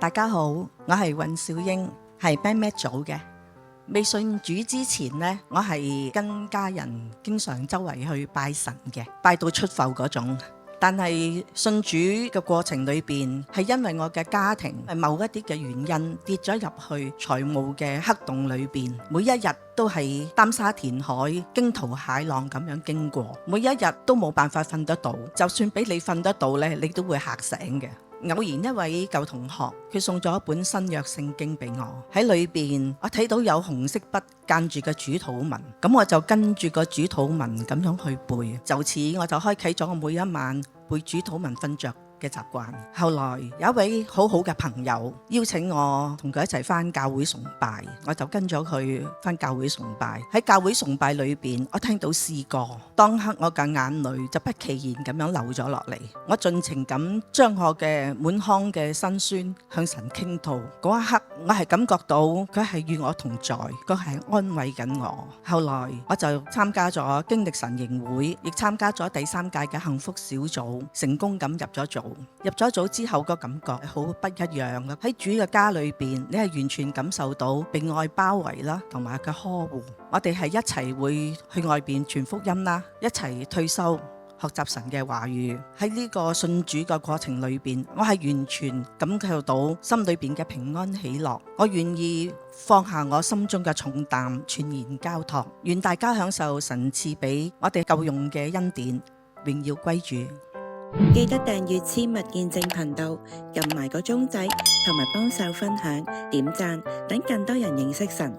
大家好，我係尹小英，係 BandMate 組嘅。未信主之前呢，我係跟家人經常周圍去拜神嘅，拜到出埠嗰種。但係信主嘅過程裏邊，係因為我嘅家庭係某一啲嘅原因跌咗入去財務嘅黑洞裏邊，每一日都係擔沙填海、驚濤駭浪咁樣經過，每一日都冇辦法瞓得到，就算俾你瞓得到呢，你都會嚇醒嘅。偶然一位舊同學，佢送咗一本新約聖經俾我，喺裏邊我睇到有紅色筆間住個主禱文，咁我就跟住個主禱文咁樣去背，就此我就開啟咗我每一晚背主禱文瞓着嘅習慣。後來有一位好好嘅朋友邀請我同佢一齊返教會崇拜，我就跟咗佢返教會崇拜。喺教會崇拜裏邊，我聽到詩歌，當刻我嘅眼淚就不期然咁樣流咗落嚟。我盡情咁將我嘅滿腔嘅辛酸向神傾吐。嗰一刻我係感覺到佢係與我同在，佢係安慰緊我。後來我就參加咗經歷神營會，亦參加咗第3屆嘅幸福小組，成功咁入咗組。入咗組之後個感覺好不一樣啦！喺主嘅家裏邊，你係完全感受到被愛包圍啦，同埋佢呵護。我哋係一齊會去外邊傳福音啦，一齊退修學習神嘅話語。喺呢個信主嘅過程裏邊，我係完全感受到心裏邊嘅平安喜樂。我願意放下我心中嘅重擔，全然交託。願大家享受神賜俾我哋夠用嘅恩典，榮耀歸主。記得訂閱親密見證頻道，撳埋個鐘仔，同埋幫手分享、點讚，等更多人認識神。